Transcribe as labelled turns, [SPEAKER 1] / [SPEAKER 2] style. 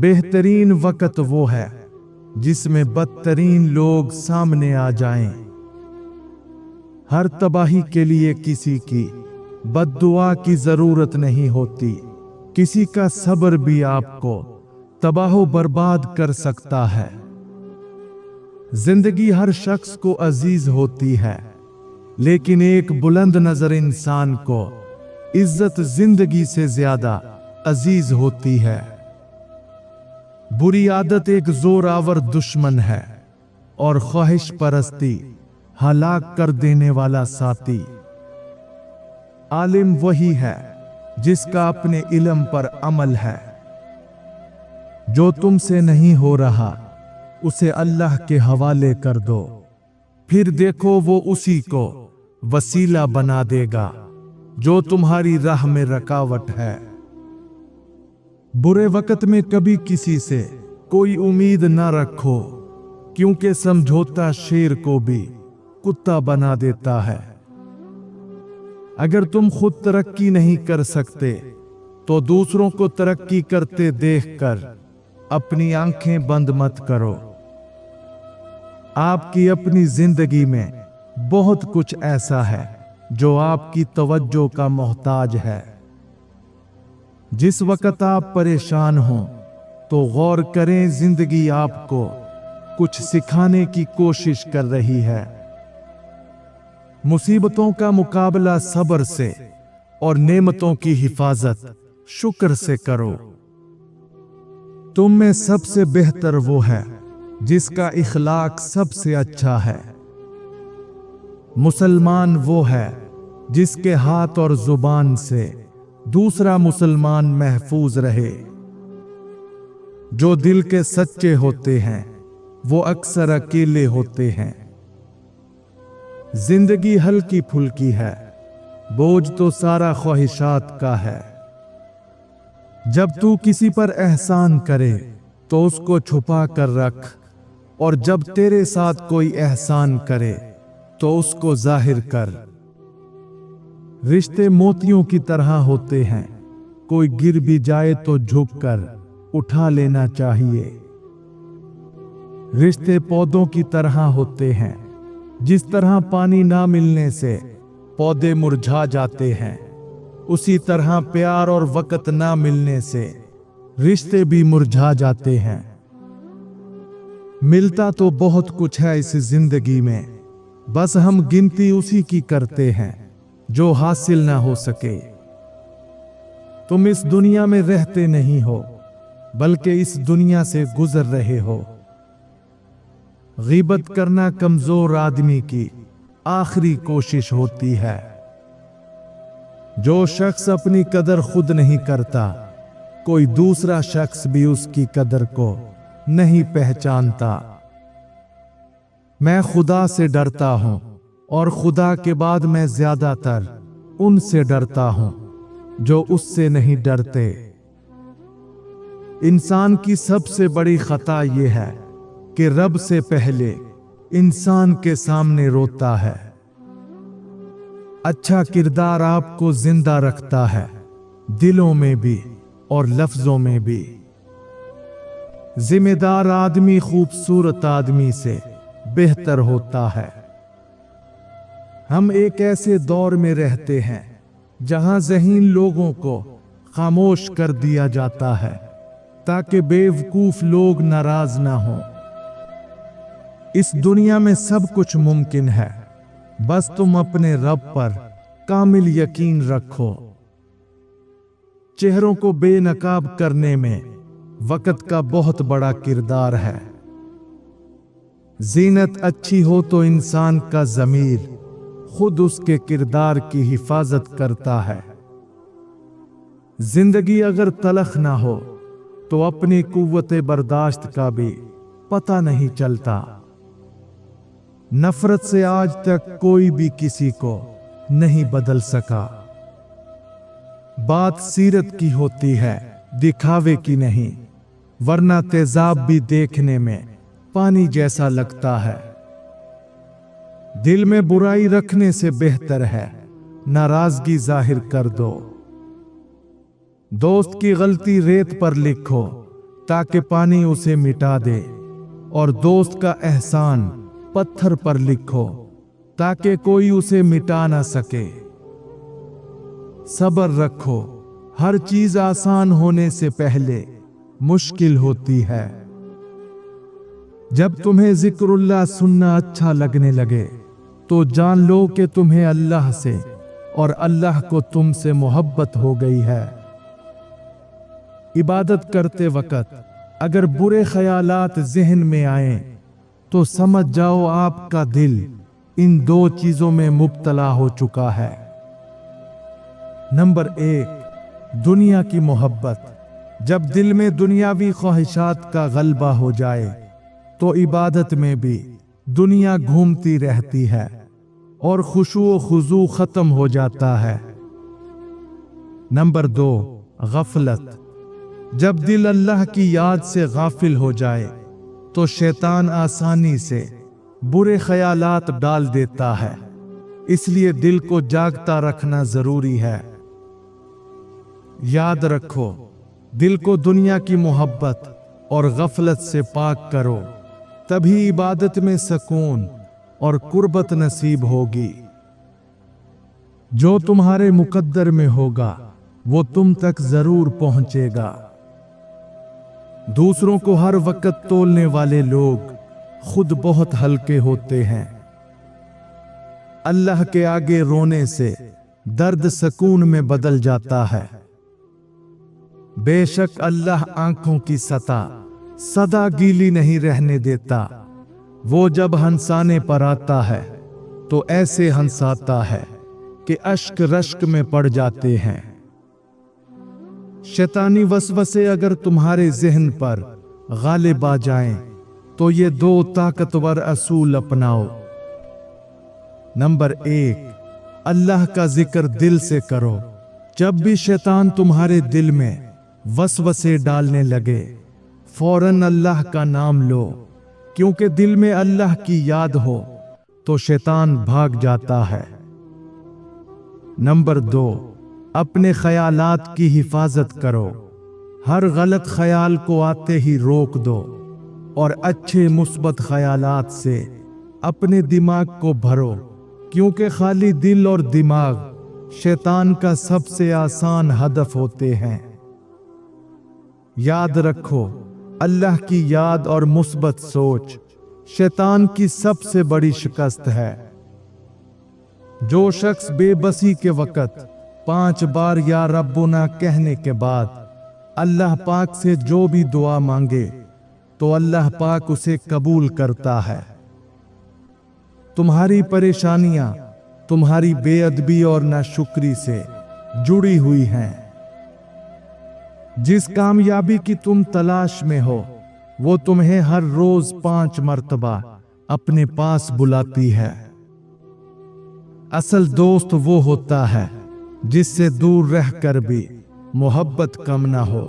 [SPEAKER 1] बेहतरीन वक़्त वो है जिसमें बदतरीन लोग सामने आ जाएं। हर तबाही के लिए किसी की बद्दुआ की जरूरत नहीं होती। किसी का सब्र भी आपको तबाह बर्बाद कर सकता है। जिंदगी हर शख्स को अजीज होती है, लेकिन एक बुलंद नजर इंसान को इज्जत जिंदगी से ज्यादा अजीज होती है। बुरी आदत एक जोरावर दुश्मन है और ख्वाहिश परस्ती हलाक कर देने वाला साथी। आलिम वही है जिसका अपने इल्म पर अमल है। जो तुमसे नहीं हो रहा उसे अल्लाह के हवाले कर दो, फिर देखो वो उसी को वसीला बना देगा जो तुम्हारी राह में रुकावट है। बुरे वक्त में कभी किसी से कोई उम्मीद ना रखो, क्योंकि समझौता शेर को भी कुत्ता बना देता है। अगर तुम खुद तरक्की नहीं कर सकते तो दूसरों को तरक्की करते देखकर अपनी आंखें बंद मत करो। आपकी अपनी जिंदगी में बहुत कुछ ऐसा है जो आपकी तवज्जो का मोहताज है। जिस वक्त आप परेशान हो तो गौर करें, जिंदगी आपको कुछ सिखाने की कोशिश कर रही है। मुसीबतों का मुकाबला सब्र से और नेमतों की हिफाजत शुक्र से करो। तुम में सबसे बेहतर वो है जिसका इखलाक सबसे अच्छा है। मुसलमान वो है जिसके हाथ और जुबान से दूसरा मुसलमान महफूज रहे। जो दिल के सच्चे होते हैं वो अक्सर अकेले होते हैं। जिंदगी हल्की फुल्की है, बोझ तो सारा ख्वाहिशात का है। जब तू किसी पर एहसान करे तो उसको छुपा कर रख, और जब तेरे साथ कोई एहसान करे तो उसको जाहिर कर। रिश्ते मोतियों की तरह होते हैं, कोई गिर भी जाए तो झुककर उठा लेना चाहिए। रिश्ते पौधों की तरह होते हैं, जिस तरह पानी ना मिलने से पौधे मुरझा जाते हैं, उसी तरह प्यार और वक़्त ना मिलने से रिश्ते भी मुरझा जाते हैं। मिलता तो बहुत कुछ है इस जिंदगी में, बस हम गिनती उसी की करते हैं जो हासिल ना हो सके। तुम इस दुनिया में रहते नहीं हो, बल्कि इस दुनिया से गुजर रहे हो। गीबत करना कमजोर आदमी की आखिरी कोशिश होती है। जो शख्स अपनी कदर खुद नहीं करता, कोई दूसरा शख्स भी उसकी कदर को नहीं पहचानता। मैं खुदा से डरता हूं और खुदा के बाद मैं ज्यादातर उनसे डरता हूं जो उससे नहीं डरते। इंसान की सबसे बड़ी खता यह है कि रब से पहले इंसान के सामने रोता है। अच्छा किरदार आपको जिंदा रखता है, दिलों में भी और लफ्जों में भी। जिम्मेदार आदमी खूबसूरत आदमी से बेहतर होता है। हम एक ऐसे दौर में रहते हैं जहां ज़हीन लोगों को खामोश कर दिया जाता है ताकि बेवकूफ लोग नाराज ना हों। इस दुनिया में सब कुछ मुमकिन है, बस तुम अपने रब पर कामिल यकीन रखो। चेहरों को बेनकाब करने में वक़्त का बहुत बड़ा किरदार है। जीनत अच्छी हो तो इंसान का ज़मीर खुद उसके किरदार की हिफाजत करता है। जिंदगी अगर तलख ना हो तो अपनी कुव्वत बर्दाश्त का भी पता नहीं चलता। नफरत से आज तक कोई भी किसी को नहीं बदल सका। बात सीरत की होती है, दिखावे की नहीं, वरना तेजाब भी देखने में पानी जैसा लगता है। दिल में बुराई रखने से बेहतर है नाराजगी जाहिर कर दो। दोस्त की गलती रेत पर लिखो ताकि पानी उसे मिटा दे, और दोस्त का एहसान पत्थर पर लिखो ताकि कोई उसे मिटा ना सके। सब्र रखो, हर चीज आसान होने से पहले मुश्किल होती है। जब तुम्हें जिक्रुल्लाह सुनना अच्छा लगने लगे तो जान लो कि तुम्हें अल्लाह से और अल्लाह को तुमसे मोहब्बत हो गई है। इबादत करते वक्त अगर बुरे ख्यालात ज़हन में आए तो समझ जाओ आपका दिल इन दो चीजों में मुब्तला हो चुका है। नंबर 1, दुनिया की मोहब्बत। जब दिल में दुनियावी ख्वाहिशात का गलबा हो जाए तो इबादत में भी दुनिया घूमती रहती है और खुशू खुजू खत्म हो जाता है। नंबर 2, गफलत। जब दिल अल्लाह की याद से गाफिल हो जाए तो शैतान आसानी से बुरे ख्यालात डाल देता है, इसलिए दिल को जागता रखना जरूरी है। याद रखो, दिल को दुनिया की मोहब्बत और गफलत से पाक करो, तभी इबादत में सुकून और कुर्बत नसीब होगी। जो तुम्हारे मुकद्दर में होगा वो तुम तक जरूर पहुंचेगा। दूसरों को हर वक्त तोलने वाले लोग खुद बहुत हल्के होते हैं। अल्लाह के आगे रोने से दर्द सुकून में बदल जाता है। बेशक अल्लाह आंखों की सतह सदा गीली नहीं रहने देता। वो जब हंसाने पर आता है तो ऐसे हंसाता है कि अश्क रश्क में पड़ जाते हैं। शैतानी वसवसे अगर तुम्हारे ज़हन पर गालिब आ जाएं तो ये 2 ताकतवर असूल अपनाओ। नंबर 1, अल्लाह का जिक्र दिल से करो। जब भी शैतान तुम्हारे दिल में वसवसे डालने लगे फौरन अल्लाह का नाम लो, क्योंकि दिल में अल्लाह की याद हो तो शैतान भाग जाता है। नंबर 2, अपने ख्यालात की हिफाजत करो। हर गलत ख्याल को आते ही रोक दो और अच्छे मुस्बत ख्यालात से अपने दिमाग को भरो, क्योंकि खाली दिल और दिमाग शैतान का सबसे आसान हदफ होते हैं। याद रखो, अल्लाह की याद और मुस्बत सोच शैतान की सबसे बड़ी शिकस्त है। जो शख्स बेबसी के वक्त 5 बार या रब्बुना कहने के बाद अल्लाह पाक से जो भी दुआ मांगे तो अल्लाह पाक उसे कबूल करता है। तुम्हारी परेशानियां तुम्हारी बेअदबी और नाशुक्री से जुड़ी हुई हैं। जिस कामयाबी की तुम तलाश में हो वो तुम्हें हर रोज 5 मर्तबा अपने पास बुलाती है। असल दोस्त वो होता है जिससे दूर रहकर भी मोहब्बत कम ना हो।